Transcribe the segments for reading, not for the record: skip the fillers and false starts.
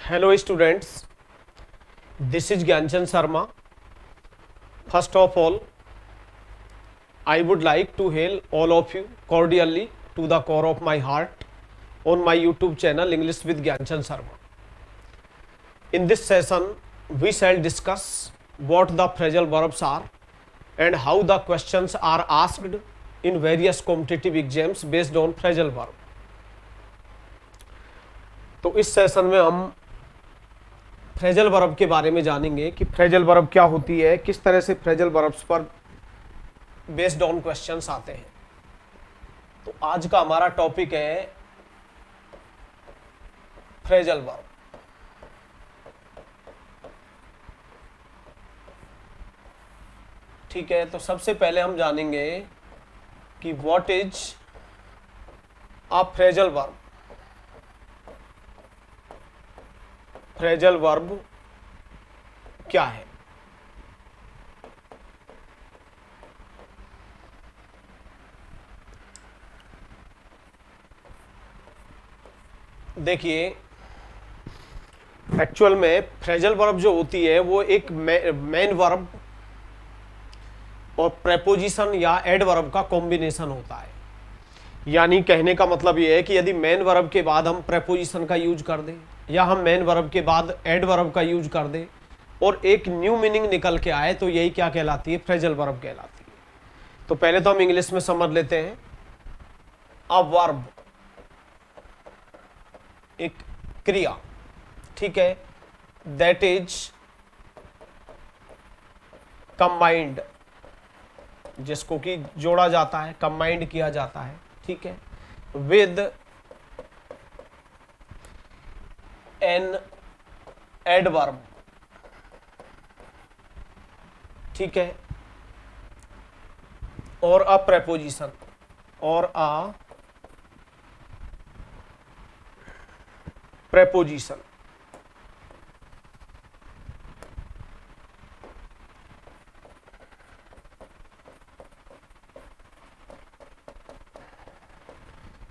Hello students, this is Gyanchand Sharma. First of all, I would like to hail all of you cordially to the core of my heart on my YouTube channel English with Gyanchand Sharma. In this session, we shall discuss what the phrasal verbs are and how the questions are asked in various competitive exams based on phrasal verb. तो इस session में हम phrasal verb के बारे में जानेंगे कि phrasal verb क्या होती है, किस तरह से फ्रेजल वर्ब्स पर बेस्ड ऑन क्वेश्चंस आते हैं। तो आज का हमारा टॉपिक है फ्रेजल वर्ब। ठीक है, तो सबसे पहले हम जानेंगे कि what is a phrasal verb. Phrasal verb क्या है? देखिए, एक्चुअल में फ्रेजल वर्ब जो होती है वो एक मेन वर्ब और प्रेपोजिशन या एड वर्ब का कॉम्बिनेशन होता है। यानी कहने का मतलब ये है कि यदि मेन वर्ब के बाद हम प्रेपोजिशन का यूज कर दें या हम मेन वर्ब के बाद एड वर्ब का यूज कर दें और एक न्यू मीनिंग निकल के आए तो यही क्या कहलाती है? फ्रेजल वर्ब कहलाती है। तो पहले तो हम इंग्लिश में समझ लेते हैं। अ वर्ब एक क्रिया, ठीक है, दैट इज कंबाइंड, जिसको कि जोड़ा जाता है, कंबाइंड किया जाता है, ठीक है, विद एन एडवर्ब, ठीक है, और अ प्रेपोजिशन और अ प्रेपोजिशन।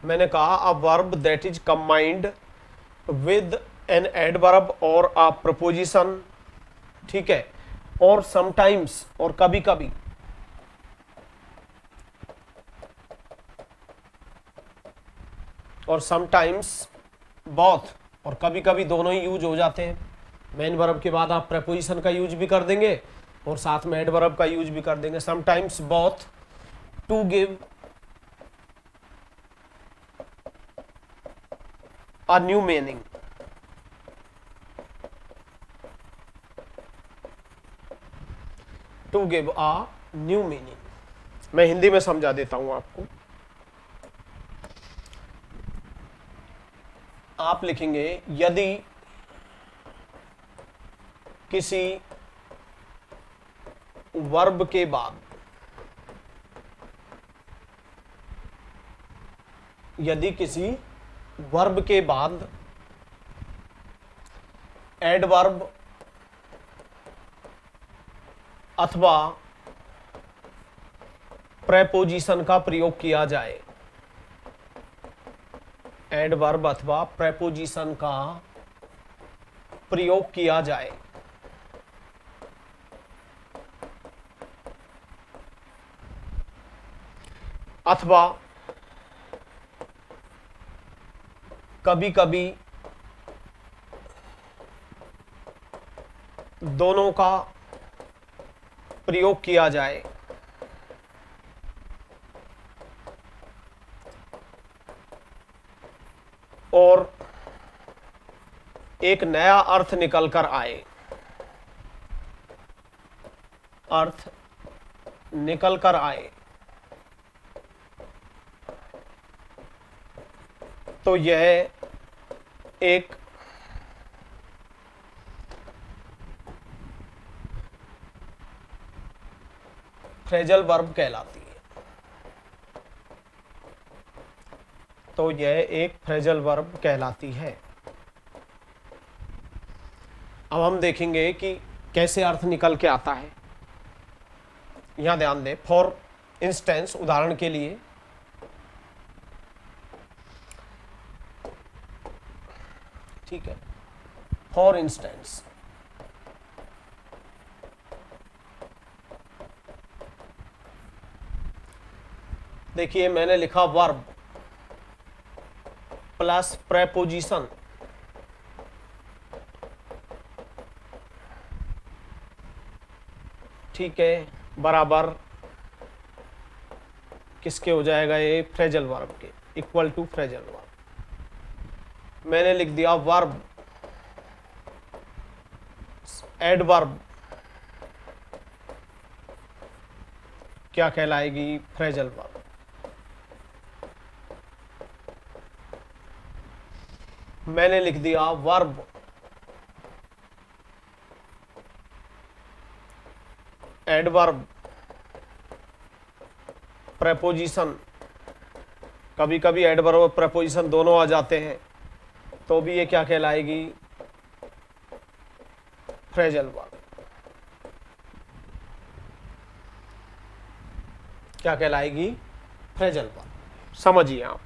मैंने कहा a verb that is combined with an adverb और अ प्रपोजिशन, ठीक है, और समटाइम्स और कभी कभी और समटाइम्स बोथ, और कभी कभी दोनों ही यूज हो जाते हैं। मेन वर्ब के बाद आप प्रपोजिशन का यूज भी कर देंगे और साथ में एडवर्ब का यूज भी कर देंगे। Sometimes both to give a new meaning. To give a new meaning. मैं हिंदी में समझा देता हूं आपको। आप लिखेंगे यदि किसी वर्ब के बाद, यदि किसी वर्ब के बाद एडवर्ब अथवा प्रेपोजिशन का प्रयोग किया जाए, एडवर्ब अथवा प्रेपोजिशन का प्रयोग किया जाए, अथवा कभी कभी दोनों का प्रयोग किया जाए, और एक नया अर्थ निकल कर आए, अर्थ निकल कर आए, तो यह एक फ्रेजल वर्ब कहलाती है। तो यह एक फ्रेजल वर्ब कहलाती है। अब हम देखेंगे कि कैसे अर्थ निकल के आता है। यहां ध्यान दें, फॉर इंस्टेंस, उदाहरण के लिए, ठीक है, फॉर इंस्टेंस, देखिए मैंने लिखा वर्ब प्लस प्रेपोजिशन, ठीक है, बराबर किसके हो जाएगा, ये फ्रेजल वर्ब के, इक्वल टू फ्रेजल वर्ब। मैंने लिख दिया वर्ब एडवर्ब क्या कहलाएगी, फ्रेजल वर्ब। मैंने लिख दिया वर्ब एडवर्ब प्रेपोजिशन, कभी कभी एडवर्ब और प्रेपोजिशन दोनों आ जाते हैं, तो भी ये क्या कहलाएगी, फ्रेजल वर्ब। क्या कहलाएगी, फ्रेजल वर्ब। समझिए आप,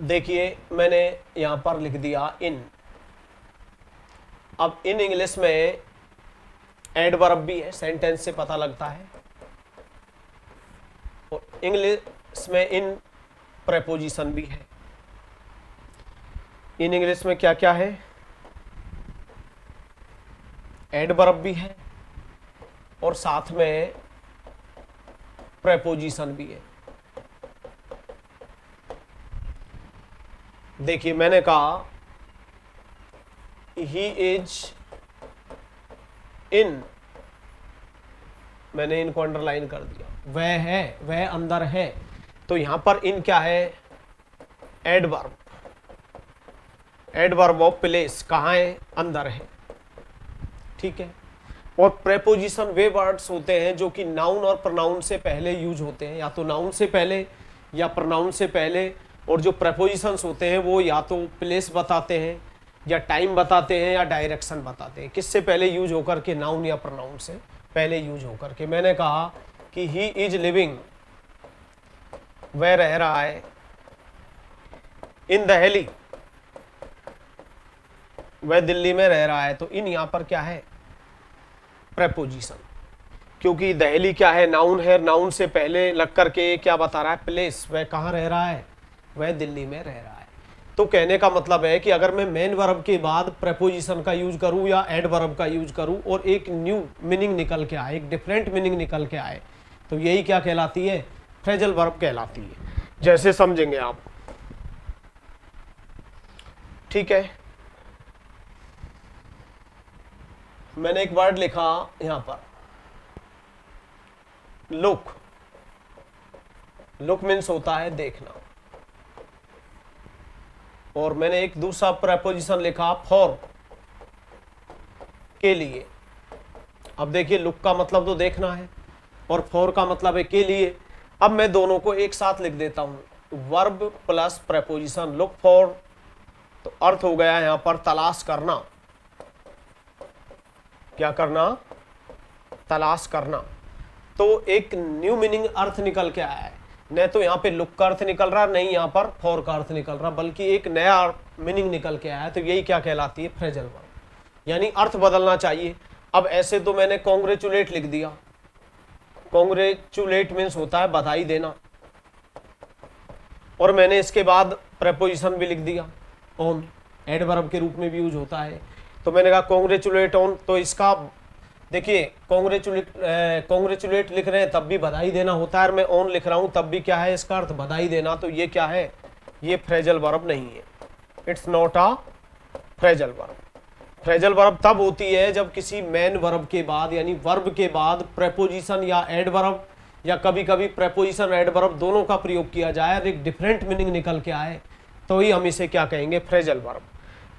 देखिए मैंने यहां पर लिख दिया इन। अब इन इंग्लिश में एडवर्ब भी है, सेंटेंस से पता लगता है, और इंग्लिश में इन प्रेपोजिशन भी है। इन इंग्लिश में क्या क्या है, एडवर्ब भी है और साथ में प्रेपोजिशन भी है। देखिए मैंने कहा ही इज इन, मैंने इनको अंडरलाइन कर दिया, वह है, वह अंदर है, तो यहां पर इन क्या है, एडवर्ब, एडवर्ब ऑफ प्लेस, कहां है, अंदर है, ठीक है। और प्रेपोजिशन वे वर्ड्स होते हैं जो कि नाउन और प्रोनाउन से पहले यूज होते हैं, या तो नाउन से पहले या प्रोनाउन से पहले, और जो प्रेपोजिशंस होते हैं वो या तो प्लेस बताते हैं या टाइम बताते हैं या डायरेक्शन बताते हैं, किससे पहले यूज होकर के, नाउन या प्रोनाउन से पहले यूज होकर के। मैंने कहा कि ही इज लिविंग, वह रह रहा है, इन दिल्ली, वह दिल्ली में रह रहा है, तो इन यहां पर क्या है, प्रेपोजिशन, क्योंकि दिल्ली क्या है, नाउन है, नाउन से पहले लग करके क्या बता रहा है, प्लेस, वह कहाँ रह रहा है, वह दिल्ली में रह रहा है। तो कहने का मतलब है कि अगर मैं मेन वर्ब के बाद प्रेपोजिशन का यूज करूं या एडवर्ब का यूज करूं और एक न्यू मीनिंग निकल के आए, एक डिफरेंट मीनिंग निकल के आए, तो यही क्या कहलाती है, फ्रेजल वर्ब कहलाती है। जैसे समझेंगे आप, ठीक है। मैंने एक वर्ड लिखा यहां पर, लुक, लुक मीन्स होता है देखना, और मैंने एक दूसरा प्रेपोजिशन लिखा फॉर, के लिए। अब देखिए लुक का मतलब तो देखना है और फॉर का मतलब है के लिए। अब मैं दोनों को एक साथ लिख देता हूं, verb plus preposition, look for, तो अर्थ हो गया यहां पर तलाश करना, क्या करना, तलाश करना। तो एक न्यू मीनिंग अर्थ निकल के आया है, न तो यहाँ पे लुक का अर्थ निकल रहा, नहीं यहाँ पर फॉर का अर्थ निकल रहा, बल्कि एक नया मीनिंग निकल के आया है, तो यही क्या कहलाती है, फ्रेजल वर्ब, यानी अर्थ बदलना चाहिए। अब ऐसे तो मैंने कॉन्ग्रेचुलेट लिख दिया, कॉन्ग्रेचुलेट मीन्स होता है बधाई देना, और मैंने इसके बाद प्रेपोजिशन भी लिख दिया ऑन, एडवर्ब के रूप में भी यूज होता है, तो मैंने कहा कॉन्ग्रेचुलेट ऑन, तो इसका देखिए कॉन्ग्रेचुलेट लिख रहे हैं तब भी बधाई देना होता है, और मैं ऑन लिख रहा हूं तब भी क्या है, इसका अर्थ बधाई देना, तो ये क्या है, ये फ्रेजल वर्ब नहीं है, it's not a phrasal verb. Phrasal verb तब होती है जब किसी मेन वर्ब के बाद, यानी वर्ब के बाद प्रेपोजिशन या एडवर्ब, या कभी कभी प्रेपोजिशन एडवर्ब दोनों का प्रयोग किया जाए और एक डिफरेंट मीनिंग निकल के आए, तो ही हम इसे क्या कहेंगे, फ्रेजल वर्ब।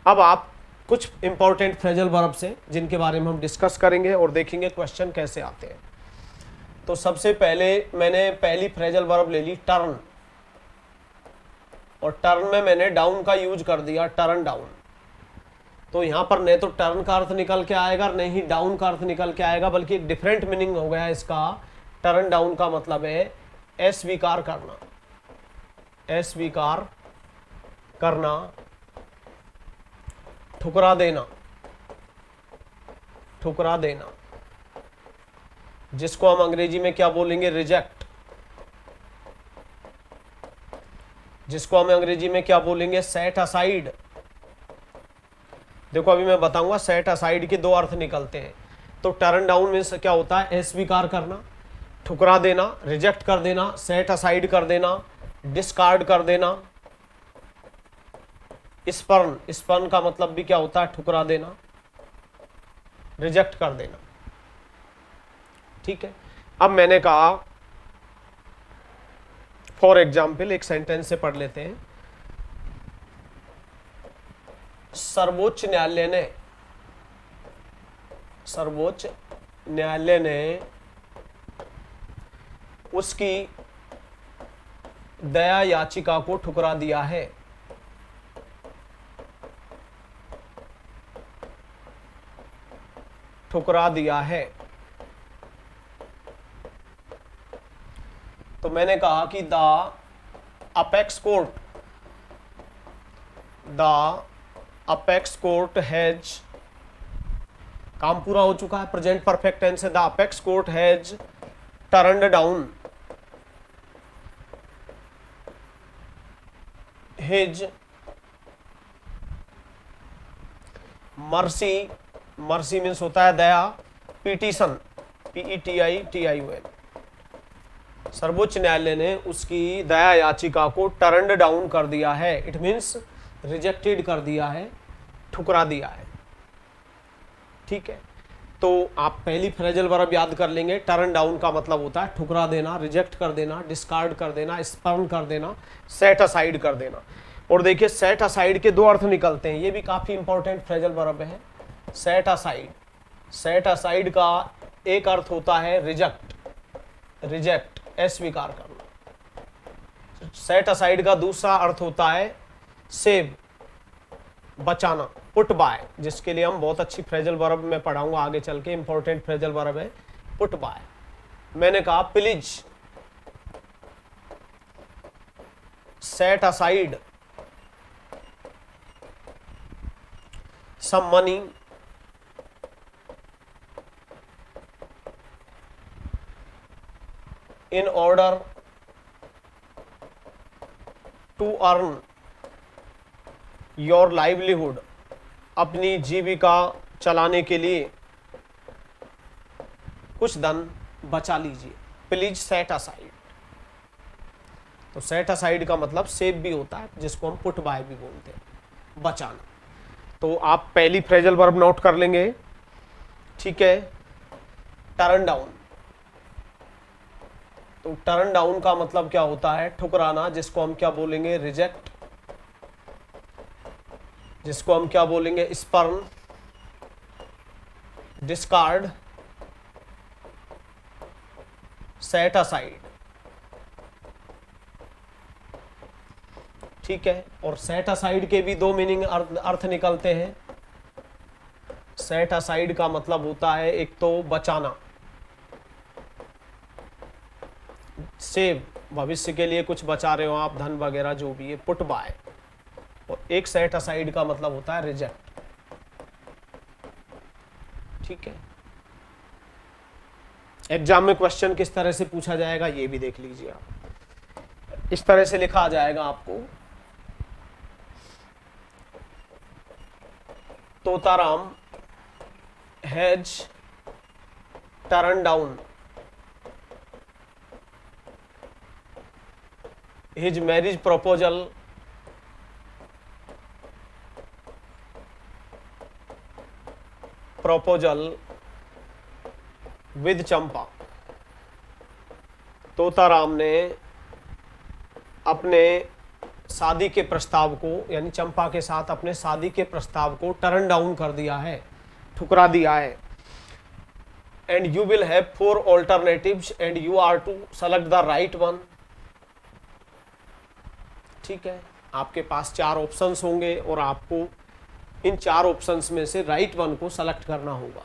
अब आप कुछ इंपॉर्टेंट फ्रेजल वर्ब से जिनके बारे में हम डिस्कस करेंगे और देखेंगे क्वेश्चन कैसे आते हैं। तो सबसे पहले मैंने पहली फ्रेजल वर्ब ले ली टर्न, और टर्न में मैंने डाउन का यूज कर दिया, टर्न डाउन। तो यहां पर नहीं तो टर्न का अर्थ निकल के आएगा, नहीं ही डाउन का अर्थ निकल के आएगा, बल्कि एक डिफरेंट मीनिंग हो गया इसका। टर्न डाउन का मतलब है अस्वीकार करना, अस्वीकार करना, ठुकरा देना, ठुकरा देना, जिसको हम अंग्रेजी में क्या बोलेंगे, रिजेक्ट, जिसको हम अंग्रेजी में क्या बोलेंगे, सेट असाइड। देखो अभी मैं बताऊंगा सेट असाइड के दो अर्थ निकलते हैं। तो टर्न डाउन मीन्स क्या होता है, अस्वीकार करना, ठुकरा देना, रिजेक्ट कर देना, सेट असाइड कर देना, डिस्कार्ड कर देना। स्पर्न, स्पर्न का मतलब भी क्या होता है, ठुकरा देना, रिजेक्ट कर देना। ठीक है, अब मैंने कहा फॉर एग्जाम्पल एक सेंटेंस से पढ़ लेते हैं। सर्वोच्च न्यायालय ने, सर्वोच्च न्यायालय ने उसकी दया याचिका को ठुकरा दिया है। ठुकरा दिया है। तो मैंने कहा कि the apex court, the apex court has, काम पूरा हो चुका है, प्रेजेंट परफेक्ट टेंस है। The apex court has turned down his mercy, mercy means होता है दया, पिटीशन, PETITION। सर्वोच्च न्यायालय ने उसकी दया याचिका को टर्न्ड डाउन कर दिया है। इट मीन्स रिजेक्टेड कर दिया है, ठुकरा दिया है। ठीक है, तो आप पहली फ्रेजल वर्ब याद कर लेंगे। टर्न डाउन का मतलब होता है ठुकरा देना, रिजेक्ट कर देना, डिस्कार्ड कर देना, स्पर्न कर देना, सेट असाइड कर देना। और देखिए सेट असाइड के दो अर्थ निकलते हैं, ये भी काफी इंपॉर्टेंट फ्रेजल वर्ब है। सेट असाइड, सेट असाइड का एक अर्थ होता है रिजेक्ट, रिजेक्ट, अस्वीकार करना। सेट असाइड का दूसरा अर्थ होता है सेव, बचाना, पुट बाय, जिसके लिए हम बहुत अच्छी फ्रेजल वर्ब में पढ़ाऊंगा आगे चल के, इंपॉर्टेंट फ्रेजल वर्ब है पुट बाय। मैंने कहा please set aside some money in order to earn your livelihood, अपनी जीविका चलाने के लिए कुछ धन बचा लीजिए। Please set aside. तो सेट असाइड का मतलब सेव भी होता है, जिसको हम पुट बाय भी बोलते हैं, बचाना। तो आप पहली फ्रेजल वर्ब नोट कर लेंगे। ठीक है, टर्न डाउन, तो टर्न डाउन का मतलब क्या होता है, ठुकराना, जिसको हम क्या बोलेंगे, रिजेक्ट, जिसको हम क्या बोलेंगे, स्पर्न, डिस्कार्ड, सेट असाइड। ठीक है, और सेट असाइड के भी दो मीनिंग अर्थ निकलते हैं। सेट असाइड का मतलब होता है एक तो बचाना, सेव, भविष्य के लिए कुछ बचा रहे हो आप, धन वगैरह जो भी है, पुट बाय। और एक सेट असाइड का मतलब होता है रिजेक्ट। ठीक है, एग्जाम में क्वेश्चन किस तरह से पूछा जाएगा ये भी देख लीजिए आप। इस तरह से लिखा आ जाएगा आपको, Totaram has turn down his marriage proposal with चंपा। तोताराम ने अपने शादी के प्रस्ताव को, यानी चंपा के साथ अपने शादी के प्रस्ताव को टर्न डाउन कर दिया है, ठुकरा दिया है। And you will have 4 alternatives and you are to select the right one। ठीक है, आपके पास 4 ऑप्शंस होंगे और आपको इन 4 ऑप्शंस में से राइट वन को सेलेक्ट करना होगा।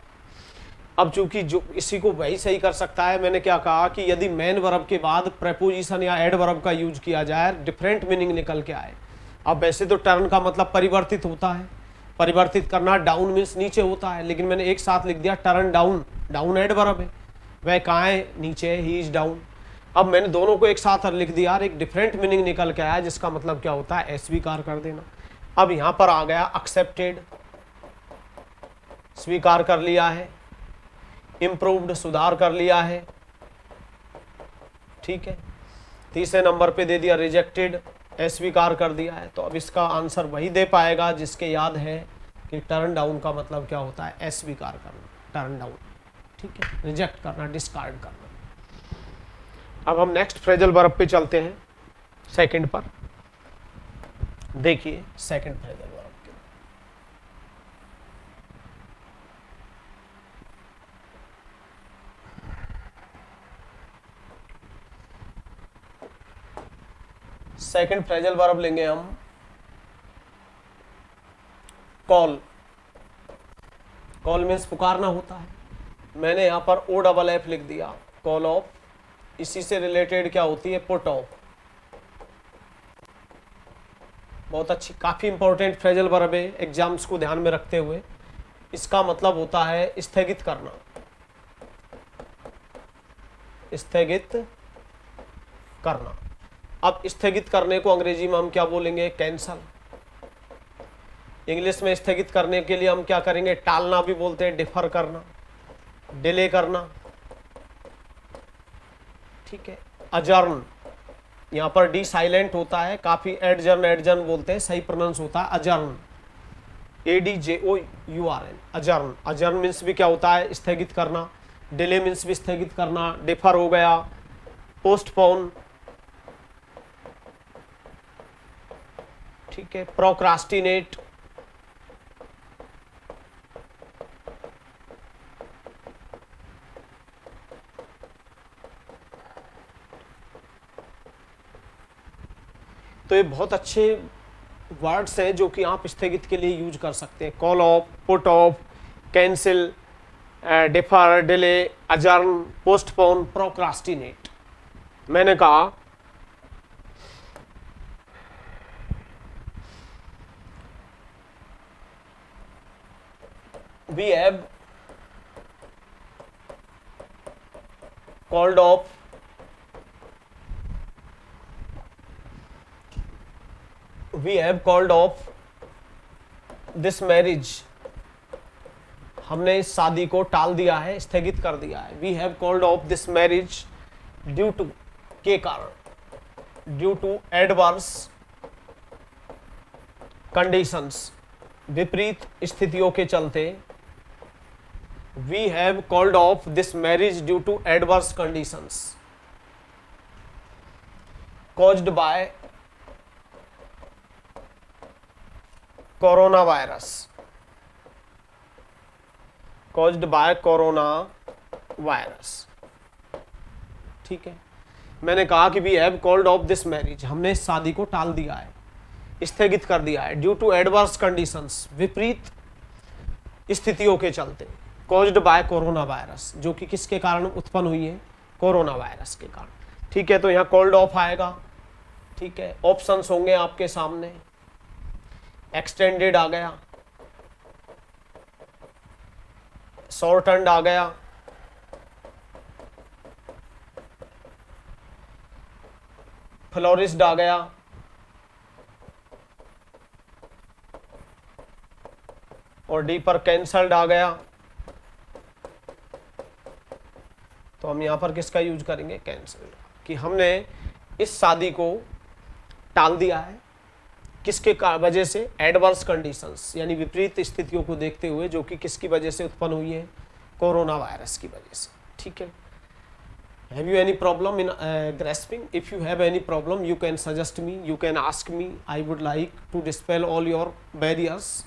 अब चूंकि जो इसी को वही सही कर सकता है, मैंने क्या कहा कि यदि मेन वर्ब के बाद प्रेपोजिशन या एड वर्ब का यूज किया जाए, डिफरेंट मीनिंग निकल के आए। अब वैसे तो टर्न का मतलब परिवर्तित होता है, परिवर्तित करना, डाउन मीन्स नीचे होता है, लेकिन मैंने एक साथ लिख दिया टर्न डाउन, डाउन एडवर्ब है, वह कहाँ है, नीचे है, ही इज डाउन। अब मैंने दोनों को एक साथ लिख दिया और एक डिफरेंट मीनिंग निकल के आया, जिसका मतलब क्या होता है, अस्वीकार कर देना। अब यहां पर आ गया एक्सेप्टेड, स्वीकार कर लिया है, इम्प्रूव्ड, सुधार कर लिया है, ठीक है। तीसरे नंबर पे दे दिया रिजेक्टेड, अस्वीकार कर दिया है। तो अब इसका आंसर वही दे पाएगा जिसके याद है कि टर्न डाउन का मतलब क्या होता है, अस्वीकार करना, टर्न डाउन, ठीक है, रिजेक्ट करना, डिस्कार्ड करना। अब हम नेक्स्ट फ्रेजल वर्ब पे चलते हैं, सेकंड पर। देखिए सेकंड फ्रेजल वर्ब के, सेकंड फ्रेजल वर्ब लेंगे हम कॉल। कॉल मीन्स पुकारना होता है। मैंने यहां पर ओ डबल एफ लिख दिया, कॉल ऑफ। इसी से रिलेटेड क्या होती है, पुट ऑफ। बहुत अच्छी, काफी इंपॉर्टेंट फ्रेजल वर्ब है एग्जाम्स को ध्यान में रखते हुए। इसका मतलब होता है स्थगित करना, स्थगित करना। अब स्थगित करने को अंग्रेजी में हम क्या बोलेंगे, कैंसल। इंग्लिश में स्थगित करने के लिए हम क्या करेंगे, टालना भी बोलते हैं, डिफर करना, डिले करना, ठीक है। अजर्न, यहां पर डी साइलेंट होता है, काफी एडजर्न, एडजर्न बोलते हैं, सही प्रोनाउंस होता है अजर्न, ADJOURN, अजर्न। अजर्न मीन्स भी क्या होता है, स्थगित करना। डिले मीन्स भी स्थगित करना, डिफर हो गया, पोस्टपोन, ठीक है, प्रोक्रास्टिनेट, तो ये बहुत अच्छे वर्ड्स हैं जो कि आप स्थगित के लिए यूज कर सकते हैं। Call off, put off, cancel, defer, delay, adjourn, postpone, procrastinate. मैंने कहा we have called off we have called off this marriage, हमने इस शादी को टाल दिया है, स्थगित कर दिया है। we have called off this marriage due to, के कारण, due to adverse conditions, विपरीत स्थितियों के चलते। we have called off this marriage due to adverse conditions caused by corona virus, caused by corona virus, ठीक है। मैंने कहा कि we have called off this marriage, हमने इस शादी को टाल दिया है, स्थगित कर दिया है, ड्यू टू एडवर्स कंडीशंस, विपरीत स्थितियों के चलते, कॉज्ड बाय कोरोना वायरस, जो कि किसके कारण उत्पन्न हुई है, कोरोना वायरस के कारण, ठीक है। तो यहाँ कॉल्ड ऑफ आएगा, ठीक है। ऑप्शंस होंगे आपके सामने, एक्सटेंडेड आ गया, शॉर्टन्ड आ गया, फ्लोरिस्ड आ गया, और डी पर कैंसल्ड आ गया। तो हम यहां पर किसका यूज करेंगे, कैंसल्ड, कि हमने इस शादी को टाल दिया है, किसके वजह से, एडवर्स कंडीशंस, यानी विपरीत स्थितियों को देखते हुए, जो कि किसकी वजह से उत्पन्न हुई है, कोरोना वायरस की वजह से, ठीक है। Have you any problem in grasping? If you have any problem you can suggest me, you can ask me. I would like to dispel all your barriers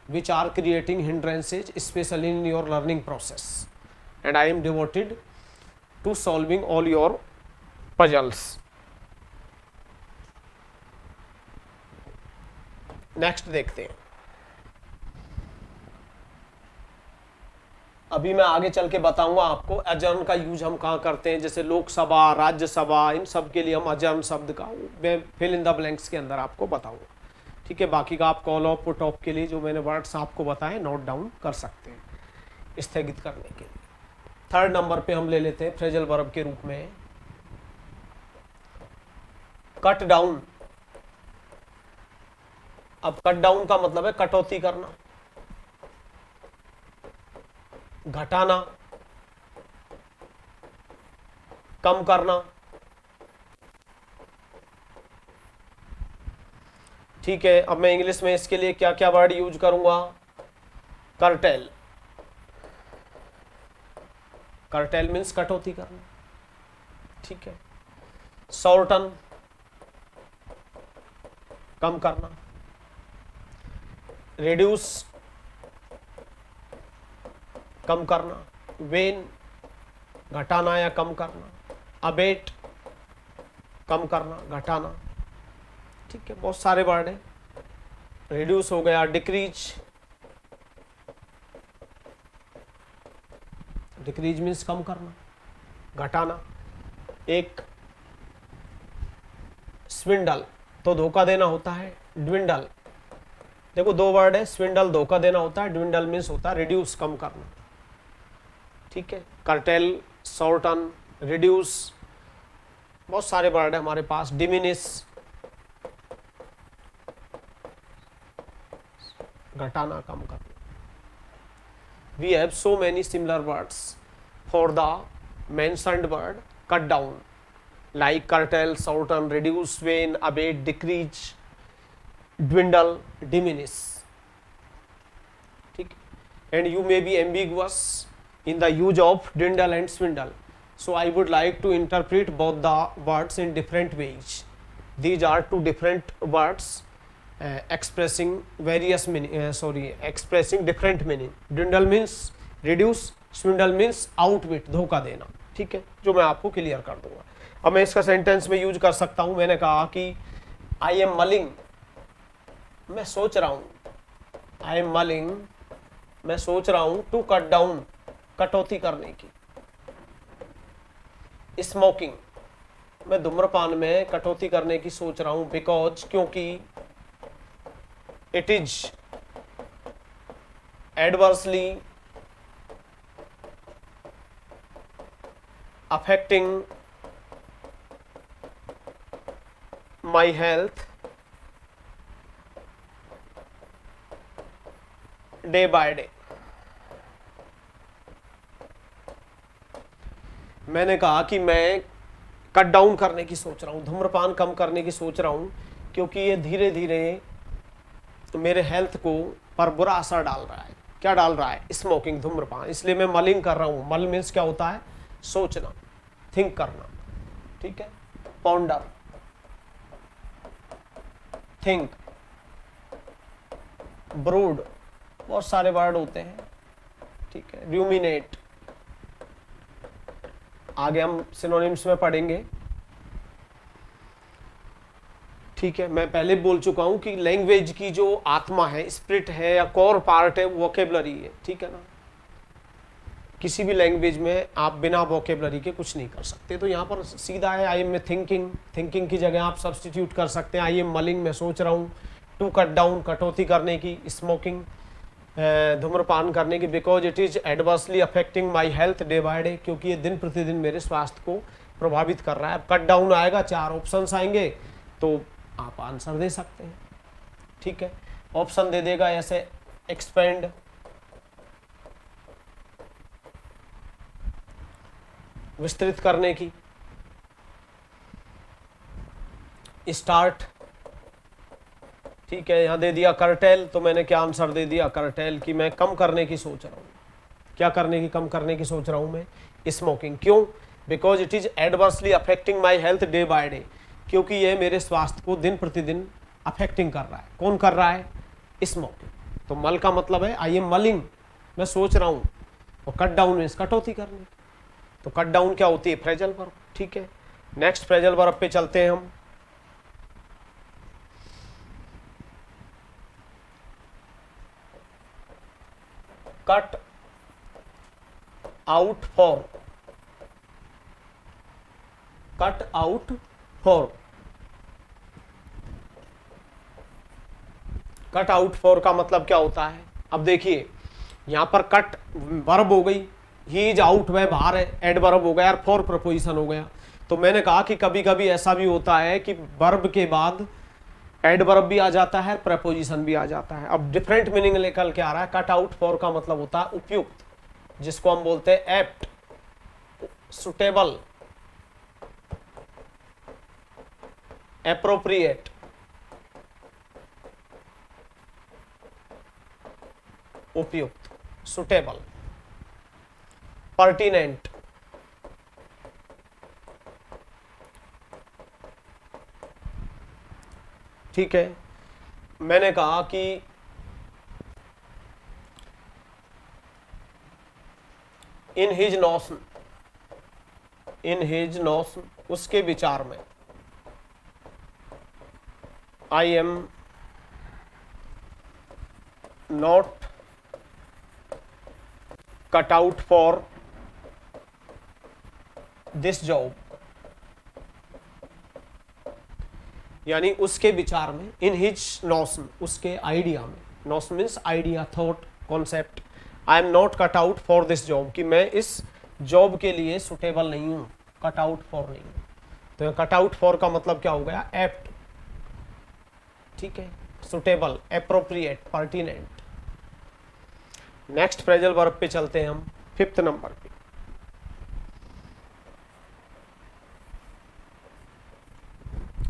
which are creating hindrances especially in your learning process, and I am devoted to solving all your puzzles. Next देखते हैं। अभी मैं आगे चल के बताऊंगा आपको अजर्न का यूज हम कहाँ करते हैं, जैसे लोकसभा, राज्यसभा, इन सब के लिए हम अजर्न शब्द का मैं फिल इन द ब्लैंक्स के अंदर आपको बताऊंगा। ठीक है, बाकी का आप कॉल ऑफ पुट ऑफ के लिए जो मैंने वर्ड्स आपको बताए नोट डाउन कर सकते हैं स्थगित करने के लिए। थर्ड नंबर पे हम ले लेते हैं फ्रेजल वर्ब के रूप में कट डाउन। अब कट डाउन का मतलब है कटौती करना, घटाना, कम करना। ठीक है, अब मैं इंग्लिश में इसके लिए क्या क्या वर्ड यूज करूंगा? कर्टेल। कर्टेल मीन्स कटौती करना। ठीक है, शॉर्टन कम करना, रिड्यूस कम करना, वेन घटाना या कम करना, अबेट कम करना, घटाना। ठीक है, बहुत सारे वर्ड हैं। रिड्यूस हो गया, डिक्रीज, डिक्रीज मीन्स कम करना, घटाना। एक स्विंडल तो धोखा देना होता है, ड्विंडल। देखो दो वर्ड है, स्विंडल धोखा देना होता है, ड्विंडल मीन्स होता है रिड्यूस कम करना। ठीक है, कर्टेल, शॉर्टन, रिड्यूस, बहुत सारे वर्ड है हमारे पास। डिमिनिश घटाना, कम करना। We have so many similar words for the mentioned word cut down, like curtail, shorten, reduce, wane, abate, decrease, dwindle, diminish. ठीक, and you may be ambiguous in the use of dwindle and swindle. So I would like to interpret both the words in different ways. These are two different words expressing various meaning, expressing different meaning. Dwindle means reduce, swindle means outwit, धोखा देना। ठीक है, जो मैं आपको clear कर दूंगा। अब मैं इसका सेंटेंस में यूज कर सकता हूं। मैंने कहा कि आई एम मलिंग, मैं सोच रहा हूं, आई एम मलिंग, मैं सोच रहा हूं, टू कट डाउन, कटौती करने की। स्मोकिंग, मैं धूम्रपान में कटौती करने की सोच रहा हूं, बिकॉज, क्योंकि, it is adversely affecting my health day by day. मैंने कहा कि मैं कट डाउन करने की सोच रहा हूं, धूम्रपान कम करने की सोच रहा हूं, क्योंकि ये धीरे धीरे तो मेरे हेल्थ को पर बुरा असर डाल रहा है। क्या डाल रहा है? स्मोकिंग, धूम्रपान। इसलिए मैं मलिंग कर रहा हूं। मल मीन्स क्या होता है? सोचना, थिंक करना। ठीक है, पॉन्डर, थिंक, ब्रूड, बहुत सारे वर्ड होते हैं। ठीक है, रूमिनेट, आगे हम सिनोनिम्स में पढ़ेंगे। ठीक है, मैं पहले बोल चुका हूं कि लैंग्वेज की जो आत्मा है, स्पिरिट है या कोर पार्ट है, वोकेबलरी है। ठीक है ना, किसी भी लैंग्वेज में आप बिना वोकेबलरी के कुछ नहीं कर सकते। तो यहाँ पर सीधा है आई एम में थिंकिंग, थिंकिंग की जगह आप सब्सटीट्यूट कर सकते हैं आई एम मलिंग, मैं सोच रहा हूँ। टू कट डाउन, कटौती करने की। स्मोकिंग, धूम्रपान करने की। Because it is adversely affecting my health day by day, क्योंकि ये दिन प्रतिदिन मेरे स्वास्थ्य को प्रभावित कर रहा है। अब कट डाउन आएगा, चार ऑप्शंस आएंगे, तो आप आंसर दे सकते हैं। ठीक है, ऑप्शन दे देगा ऐसे, एक्सपेंड, विस्तृत करने की। स्टार्ट, ठीक है, यहां दे दिया कर्टेल, तो मैंने क्या आंसर दे दिया? कर्टेल, की मैं कम करने की सोच रहा हूं। क्या करने की? कम करने की सोच रहा हूं मैं, स्मोकिंग। क्यों? Because it is adversely affecting my health day by day, क्योंकि यह मेरे स्वास्थ्य को दिन प्रतिदिन अफेक्टिंग कर रहा है। कौन कर रहा है? स्मोकिंग। तो मल का मतलब है आई एम मलिंग, मैं सोच रहा हूं, और कट डाउन मीन्स कटौती करने। तो कट डाउन क्या होती है? Phrasal verb. ठीक है, नेक्स्ट फ्रेजल वर्ब पे चलते हैं हम। Cut out for, cut out for, cut out for का मतलब क्या होता है? अब देखिए यहां पर कट वर्ब हो गई, ही इज आउट वह बाहर है, एडवर्ब हो गया और फॉर प्रपोजिशन हो गया। तो मैंने कहा कि कभी कभी ऐसा भी होता है कि वर्ब के बाद एडवर्ब भी आ जाता है, प्रपोजिशन भी आ जाता है। अब डिफरेंट मीनिंग निकल के आ रहा है। कट आउट फॉर का मतलब होता है उपयुक्त, जिसको हम बोलते हैं एप्ट, सुटेबल, एप्रोप्रिएट, उपयुक्त, सुटेबल, पर्टिनेंट, ठीक है। मैंने कहा कि in his notion, in his notion, उसके विचार में, I am not cut out for this job, यानी उसके विचार में, इन हिज नोशन, उसके आइडिया में, notion means idea, thought, concept, I am not cut out for this job, कि मैं इस जॉब के लिए सुटेबल नहीं हूं, कट आउट फॉर नहीं हूं। तो कट आउट फॉर का मतलब क्या हो गया? एप्ट, ठीक है, suitable, appropriate, pertinent. Next phrasal verb पे चलते हैं हम, 5th नंबर पे।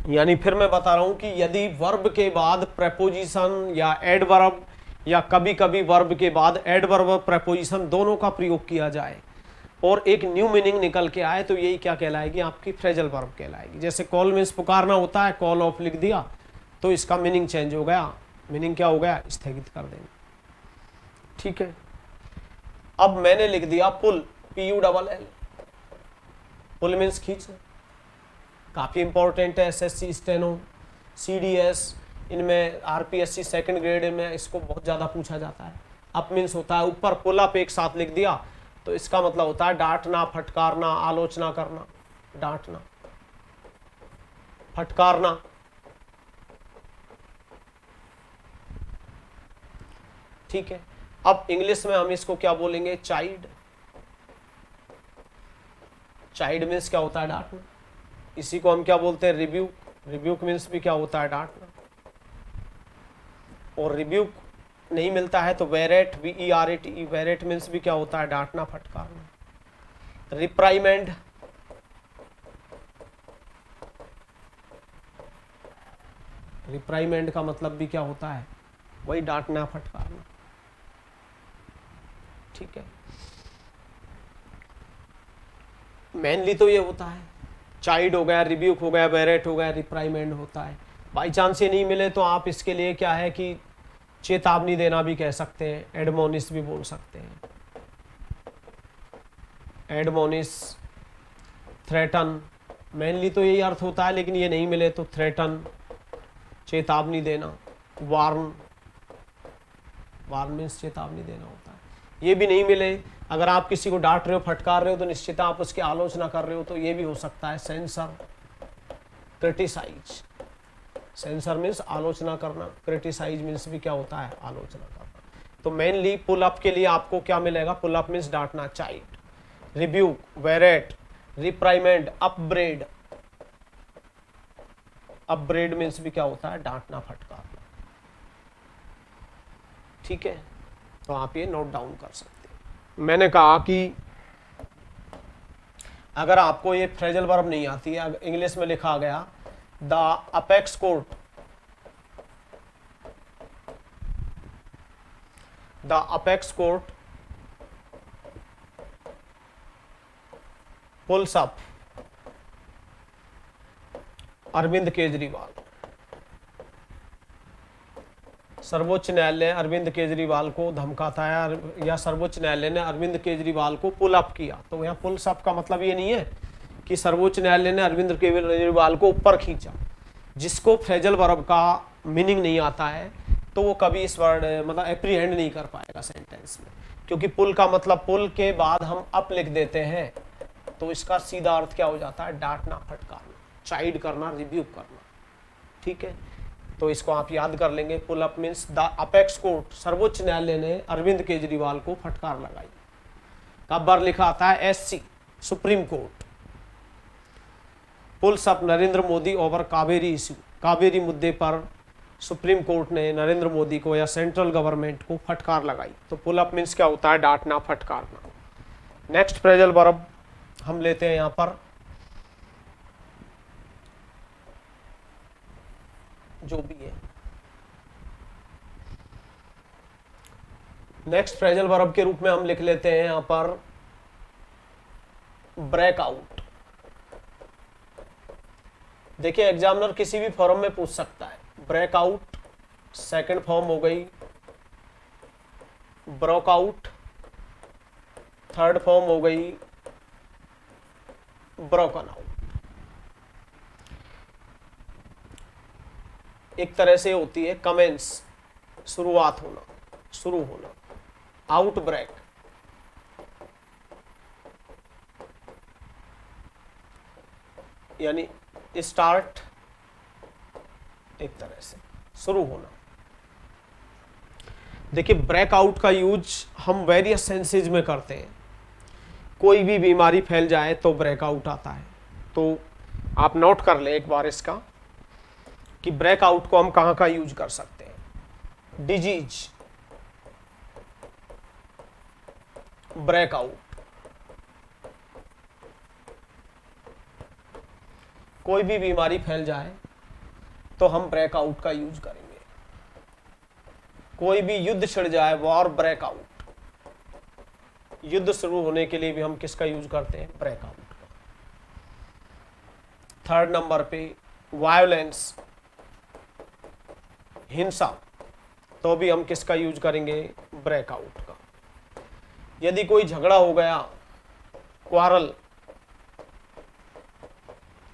यानी फिर मैं बता रहा हूं कि यदि वर्ब के बाद प्रेपोजिशन या एडवर्ब, या कभी कभी वर्ब के बाद एडवर्ब और प्रेपोजिशन दोनों का प्रयोग किया जाए और एक न्यू मीनिंग निकल के आए, तो यही क्या कहलाएगी? आपकी फ्रेजल वर्ब कहलाएगी। जैसे कॉल मीन्स पुकारना होता है, कॉल ऑफ लिख दिया तो इसका मीनिंग चेंज हो गया। मीनिंग क्या हो गया? स्थगित कर देंगे, ठीक है। अब मैंने लिख दिया पुल, PULL, पुल मीन्स खींचना, काफी इंपॉर्टेंट है। SSC, स्टेनो, CDS, इनमें RPSC सेकंड ग्रेड में इसको बहुत ज्यादा पूछा जाता है। अप मीन्स होता है ऊपर, पुल अप एक साथ लिख दिया तो इसका मतलब होता है डांटना, फटकारना, आलोचना करना। डांटना, फटकारना, ठीक है। अब इंग्लिश में हम इसको क्या बोलेंगे? चाइल्ड। चाइल्ड मीन्स क्या होता है? डांटना। इसी को हम क्या बोलते हैं? रिब्यूक। रिब्यूक मीन्स भी क्या होता है? डांटना। और रिब्यूक नहीं मिलता है तो वेरेट, VERAT, वेरेट मीन्स भी क्या होता है? डांटना, फटकारना। रिप्राइमेंड, रिप्राइमेंड का मतलब भी क्या होता है? वही डांटना, फटकारना, ठीक है। मेनली तो ये होता है, चाइल्ड हो गया, रिब्यूक हो गया, वेरेट हो गया, रिप्राइमेंड होता है। बाई चांस ये नहीं मिले तो आप इसके लिए क्या है कि चेतावनी देना भी कह सकते हैं, एडमोनिश भी बोल सकते हैं। एडमोनिश, थ्रेटन, मेनली तो यही अर्थ होता है, लेकिन ये नहीं मिले तो थ्रेटन, चेतावनी देना। वार्न, वार्न मीन्स चेतावनी देना होता है। ये भी नहीं मिले, अगर आप किसी को डांट रहे हो, फटकार रहे हो, तो निश्चित आप उसकी आलोचना कर रहे हो, तो ये भी हो सकता है सेंसर, क्रिटिसाइज। सेंसर मीन्स आलोचना करना, क्रिटिसाइज मीन्स भी क्या होता है? आलोचना करना। तो मेनली पुल अप के लिए आपको क्या मिलेगा? पुल अप मीन्स डांटना, chide, rebuke, berate, reprimand, upbraid. Upbraid means भी क्या होता है? डांटना, फटकारना, ठीक है। तो आप ये नोट डाउन कर सकते हैं। मैंने कहा कि अगर आपको ये फ्रेजल वर्ब नहीं आती है, इंग्लिश में लिखा गया the apex court, the apex court pulls up Arvind Kejriwal. सर्वोच्च न्यायालय अरविंद केजरीवाल को धमकाता है, या सर्वोच्च न्यायालय ने अरविंद केजरीवाल को पुल अप किया। तो यहाँ पुल्स अप का मतलब ये नहीं है कि सर्वोच्च न्यायालय ने अरविंद केजरीवाल को ऊपर खींचा। जिसको फ्रेजल वर्ब का मीनिंग नहीं आता है तो वो कभी इस वर्ड मतलब एप्रीहेंड नहीं कर पाएगा सेंटेंस में, क्योंकि पुल का मतलब पुल के बाद हम अप लिख देते हैं, तो इसका सीधा अर्थ क्या हो जाता है? डांटना, फटकारना, चाइड करना, रिब्यूक करना, ठीक है। तो इसको आप याद कर लेंगे। Pull up means the apex court, सर्वोच्च न्यायालय ने अरविंद केजरीवाल को फटकार लगाई। कब बार लिखा आता है SC, Supreme Court. Pulls up Narendra Modi over Kaveri issue, Kaveri मुद्दे पर सुप्रीम कोर्ट ने नरेंद्र मोदी को या सेंट्रल गवर्नमेंट को फटकार लगाई। तो पुल अप मीन्स क्या होता है, डांटना, फटकारना। नेक्स्ट फ्रेजल वर्ब हम लेते हैं यहां पर, जो भी है। नेक्स्ट फ्रेजल वर्ब के रूप में हम लिख लेते हैं यहां पर ब्रेकआउट। देखिए एग्जामिनर किसी भी फॉर्म में पूछ सकता है। ब्रेकआउट सेकंड फॉर्म हो गई, ब्रोकआउट थर्ड फॉर्म हो गई, ब्रोकन आउट। एक तरह से होती है कमेंस, शुरुआत होना, शुरू होना। आउट ब्रेक यानी स्टार्ट, एक तरह से शुरू होना। देखिए ब्रेकआउट का यूज हम वेरियस सेंसेज में करते हैं। कोई भी बीमारी फैल जाए तो ब्रेकआउट आता है। तो आप नोट कर ले एक बार इसका कि ब्रेकआउट को हम कहां का यूज कर सकते हैं। Disease, breakout. कोई भी बीमारी फैल जाए तो हम ब्रेकआउट का यूज करेंगे। कोई भी युद्ध छिड़ जाए, वॉर ब्रेकआउट। युद्ध शुरू होने के लिए भी हम किसका यूज करते हैं, ब्रेकआउट का। थर्ड नंबर पे वायोलेंस, हिंसा, तो भी हम किसका यूज करेंगे, ब्रेकआउट का। यदि कोई झगड़ा हो गया, क्वारल,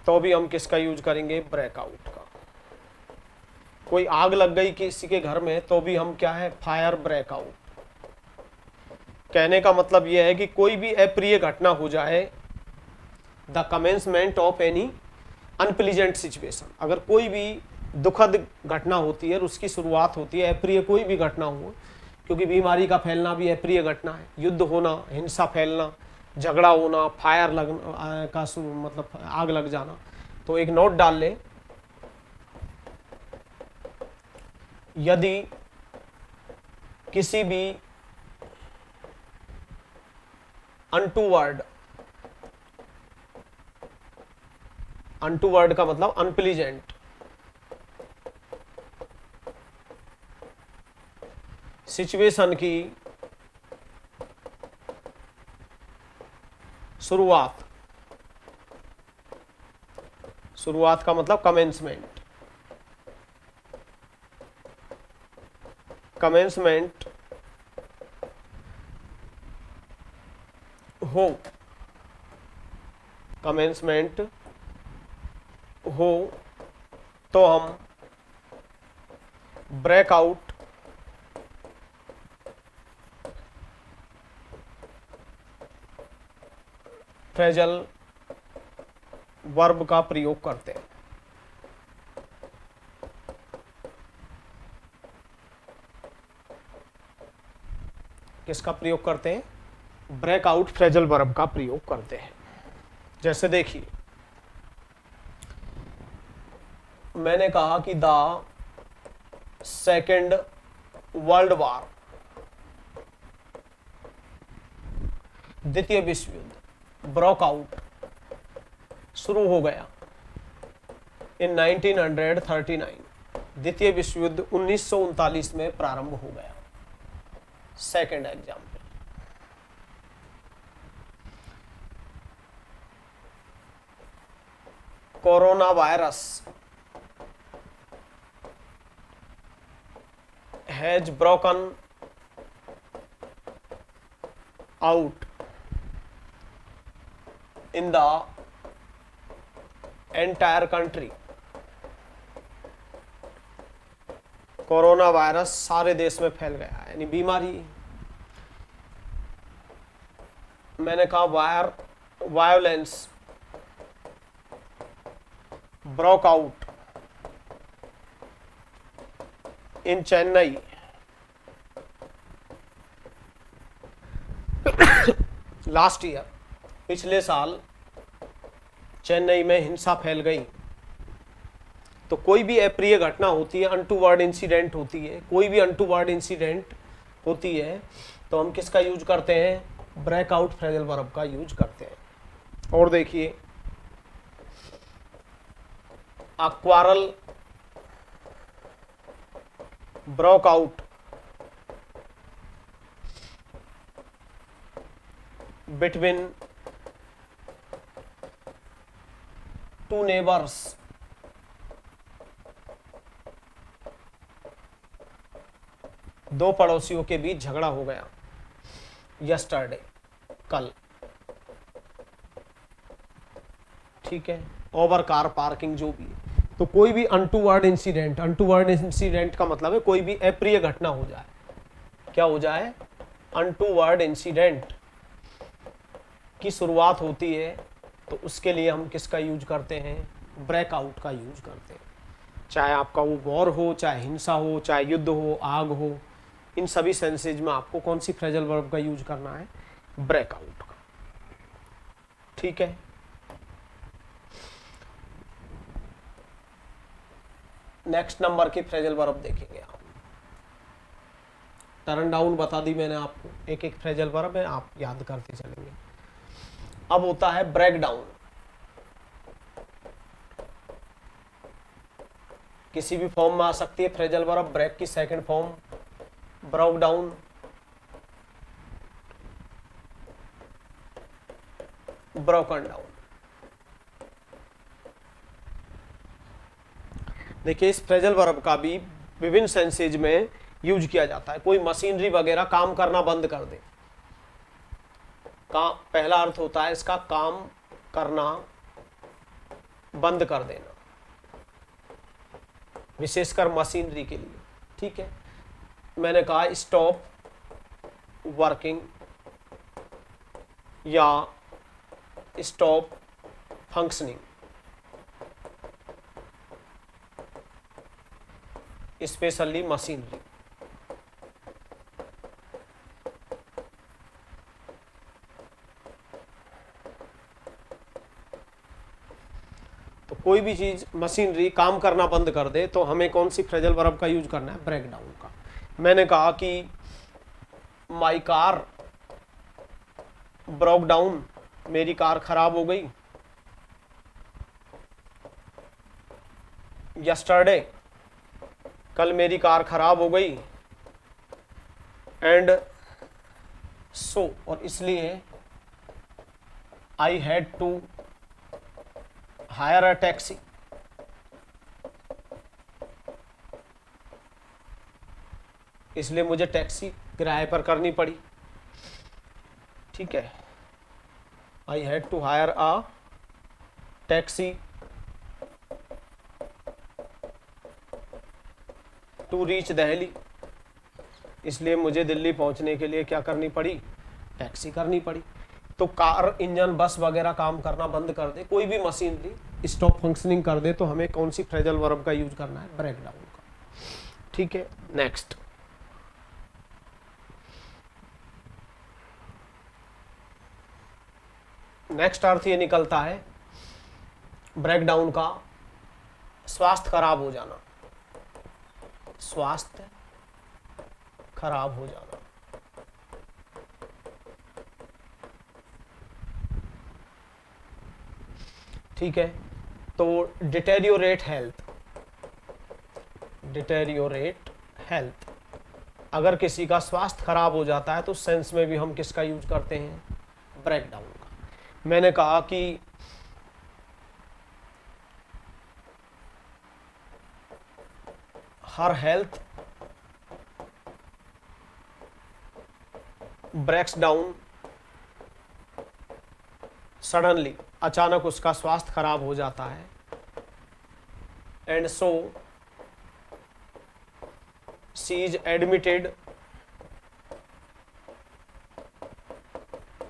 तो भी हम किसका यूज करेंगे, ब्रेकआउट का। कोई आग लग गई किसी के घर में तो भी हम क्या है, फायर ब्रेकआउट। कहने का मतलब यह है कि कोई भी अप्रिय घटना हो जाए, the commencement of any unpleasant situation. अगर कोई भी दुखद घटना होती है और उसकी शुरुआत होती है, अप्रिय कोई भी घटना हो, क्योंकि बीमारी का फैलना भी अप्रिय घटना है। युद्ध होना, हिंसा फैलना, झगड़ा होना, फायर लगना का मतलब आग लग जाना। तो एक नोट डाल ले, यदि किसी भी अनटूवर्ड, अनटूवर्ड का मतलब अनप्लीजेंट सिचुएशन की शुरुआत, शुरुआत का मतलब कमेंसमेंट, कमेंसमेंट हो, कमेंसमेंट हो तो हम ब्रेकआउट फ्रेजल वर्ब का प्रयोग करते हैं। किसका प्रयोग करते हैं, ब्रेकआउट फ्रेजल वर्ब का प्रयोग करते हैं। जैसे देखिए मैंने कहा कि द सेकेंड वर्ल्ड वॉर, द्वितीय विश्व युद्ध, ब्रोक आउट, शुरू हो गया इन 1939। द्वितीय विश्व युद्ध 1939 में प्रारंभ हो गया। Second example, corona virus has broken out in the entire country। Corona virus सारे देश में फैल गया, यानी बीमारी। मैंने कहा violence broke out in Chennai last year, पिछले साल चेन्नई में हिंसा फैल गई। तो कोई भी अप्रिय घटना होती है, अनटूवर्ड इंसिडेंट होती है, कोई भी अनटूवर्ड इंसिडेंट होती है, तो हम किसका यूज करते हैं? ब्रेकआउट फ्रेजल वर्ब का यूज करते हैं। और देखिए, a quarrel broke out between two neighbours दो पड़ोसियों के बीच झगड़ा हो गया यस्टरडे, कल। ठीक है, ओवर कार पार्किंग जो भी है। तो कोई भी अनटूवर्ड इंसिडेंट, अनटूवर्ड इंसिडेंट का मतलब है कोई भी अप्रिय घटना हो जाए। क्या हो जाए? अनटूवर्ड इंसिडेंट की शुरुआत होती है, तो उसके लिए हम किसका यूज करते हैं? ब्रेकआउट का यूज करते हैं। चाहे आपका वो वॉर हो, चाहे हिंसा हो, चाहे युद्ध हो, आग हो, इन सभी सेंसेज में आपको कौन सी फ्रेजल वर्ब का यूज करना है? ब्रेकआउट का। ठीक है, नेक्स्ट नंबर की फ्रेजल वर्ब देखेंगे आप। टर्न डाउन बता दी मैंने आपको, एक एक फ्रेजल वर्ब है, आप याद करते चलेंगे। अब होता है ब्रेक डाउन। किसी भी फॉर्म में आ सकती है फ्रेजल वर्ब। ब्रेक की second form broke down, broken down. देखिए, इस फ्रेजल वर्ब का भी विभिन्न सेंसेज में यूज किया जाता है। कोई मशीनरी वगैरह काम करना बंद कर दे, पहला अर्थ होता है इसका काम करना बंद कर देना, विशेषकर मशीनरी के लिए। ठीक है, मैंने कहा स्टॉप वर्किंग या स्टॉप फंक्शनिंग, स्पेशली मशीनरी। तो कोई भी चीज मशीनरी काम करना बंद कर दे तो हमें कौन सी फ्रेजल वर्ब का यूज करना है? ब्रेक डाउन का। मैंने कहा कि माई कार ब्रोक डाउन, मेरी कार खराब हो गई। यस्टरडे, कल मेरी कार खराब हो गई। एंड सो, और इसलिए I had to hire a taxi, इसलिए मुझे टैक्सी किराए पर करनी पड़ी। ठीक है, I had to hire a taxi to reach Delhi, इसलिए मुझे दिल्ली पहुंचने के लिए क्या करनी पड़ी? टैक्सी करनी पड़ी। तो कार, इंजन, बस वगैरह काम करना बंद कर दे, कोई भी मशीनरी स्टॉप फंक्शनिंग कर दे, तो हमें कौन सी फ्रेजल वर्ब का यूज करना है? ब्रेक डाउन का। ठीक है, नेक्स्ट। नेक्स्ट अर्थ ये निकलता है ब्रेक डाउन का, स्वास्थ्य खराब हो जाना। स्वास्थ्य खराब हो जाना। ठीक है, तो डिटेरियोरेट हेल्थ, डिटेरियोरेट हेल्थ, अगर किसी का स्वास्थ्य खराब हो जाता है तो उस सेंस में भी हम किसका यूज करते हैं? ब्रेक डाउन का। मैंने कहा कि her health breaks down suddenly, अचानक उसका स्वास्थ्य खराब हो जाता है। And so she is admitted,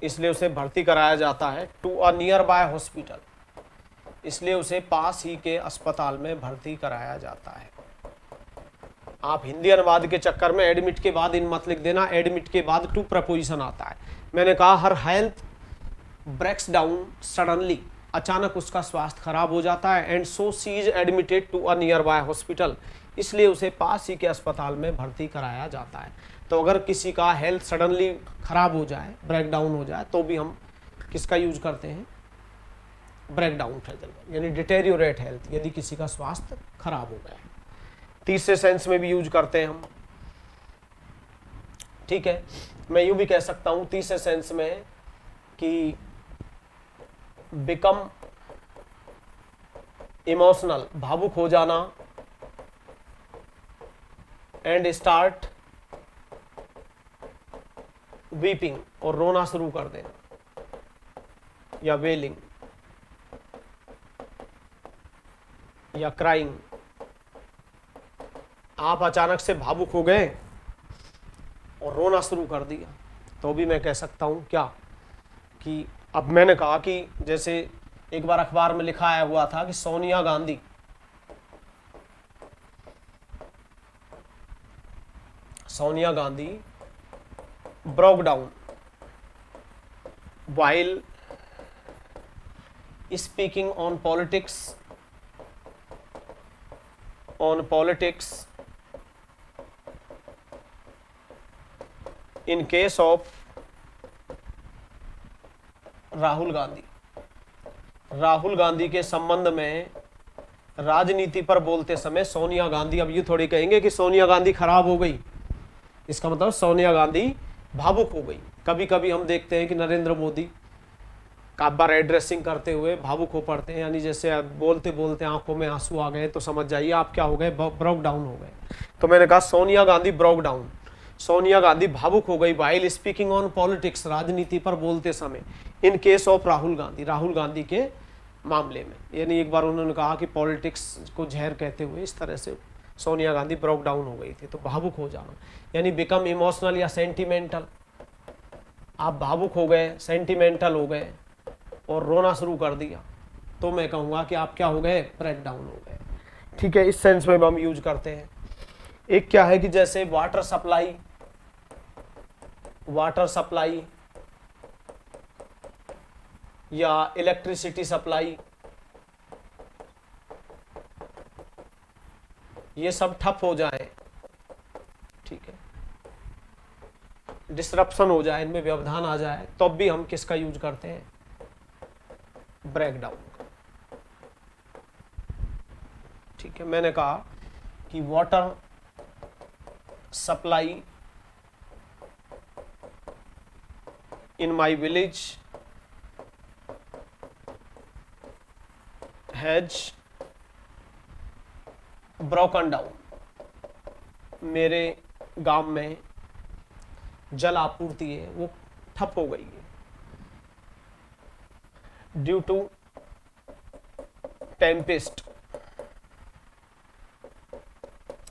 इसलिए उसे भर्ती कराया जाता है। To a nearby hospital, इसलिए उसे पास ही के अस्पताल में भर्ती कराया जाता है। आप हिंदी अनुवाद के चक्कर में एडमिट के बाद इन मत लिख देना, एडमिट के बाद टू प्रपोजिशन आता है। मैंने कहा her health breaks down suddenly, अचानक उसका स्वास्थ्य खराब हो जाता है, and so she is admitted to a nearby hospital, इसलिए उसे पास ही के अस्पताल में भर्ती कराया जाता है। तो अगर किसी का हेल्थ सडनली खराब हो जाए, ब्रेक डाउन हो जाए, तो भी हम किसका यूज करते हैं, ब्रेक डाउन फ्रेजल, यानी डिटेरियोरेट हेल्थ, यदि किसी का स्वास्थ्य खराब हो गया है। तीसरे सेंस में भी यूज करते हैं हम, ठीक है। मैं यूं भी कह सकता हूं तीसरे सेंस में कि बिकम इमोशनल, भावुक हो जाना, एंड स्टार्ट वीपिंग, और रोना शुरू कर देना, या वेलिंग, या क्राइंग। आप अचानक से भावुक हो गए और रोना शुरू कर दिया, तो भी मैं कह सकता हूं क्या, कि अब मैंने कहा कि जैसे एक बार अखबार में लिखा आया हुआ था कि Sonia Gandhi broke down while speaking on politics in case of Rahul Gandhi के संबंध में राजनीति पर बोलते समय सोनिया गांधी, अब ये थोड़ी कहेंगे कि सोनिया गांधी खराब हो गई, इसका मतलब सोनिया गांधी भावुक हो गई। कभी कभी हम देखते हैं कि नरेंद्र मोदी का बार एड्रेसिंग करते हुए भावुक हो पड़ते हैं, यानी जैसे बोलते बोलते आंखों में आंसू आ गए, तो समझ जाइए आप क्या हो गए, ब्रोक डाउन हो गए। तो मैंने कहा सोनिया गांधी ब्रोक डाउन, सोनिया गांधी भावुक हो गई वाइल स्पीकिंग ऑन पॉलिटिक्स, राजनीति पर बोलते समय, in case of Rahul Gandhi के मामले में, यानी एक बार उन्होंने कहा कि पॉलिटिक्स को जहर कहते हुए, इस तरह से सोनिया गांधी ब्रोक डाउन हो गई थी। तो भावुक हो जाना यानी बिकम इमोशनल या सेंटिमेंटल, आप भावुक हो गए, सेंटिमेंटल हो गए और रोना शुरू कर दिया, तो मैं कहूँगा कि आप क्या हो गए, ब्रेक डाउन हो गए, ठीक है। इस सेंस में हम यूज करते हैं। एक क्या है कि जैसे वाटर सप्लाई या इलेक्ट्रिसिटी सप्लाई, ये सब ठप हो जाए, ठीक है, डिसरप्शन हो जाए, इनमें व्यवधान आ जाए, तब भी हम किसका यूज करते हैं, ब्रेक डाउन का, ठीक है। मैंने कहा कि water supply in my village has broken down, मेरे गांव में जल आपूर्ति है वो ठप हो गई है, ड्यू टू टेम्पेस्ट,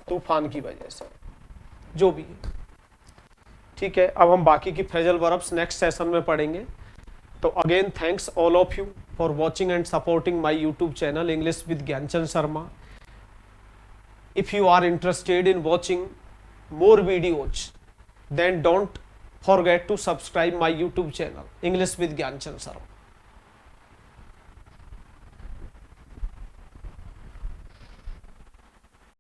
तूफान की वजह से, जो भी है, ठीक है। अब हम बाकी की फ्रेजल वर्ब्स नेक्स्ट सेशन में पढ़ेंगे। तो again thanks all of you for watching and supporting my YouTube channel English with Gyanchand Sharma. If you are interested in watching more videos, then don't forget to subscribe my YouTube channel English with Gyanchand Sharma.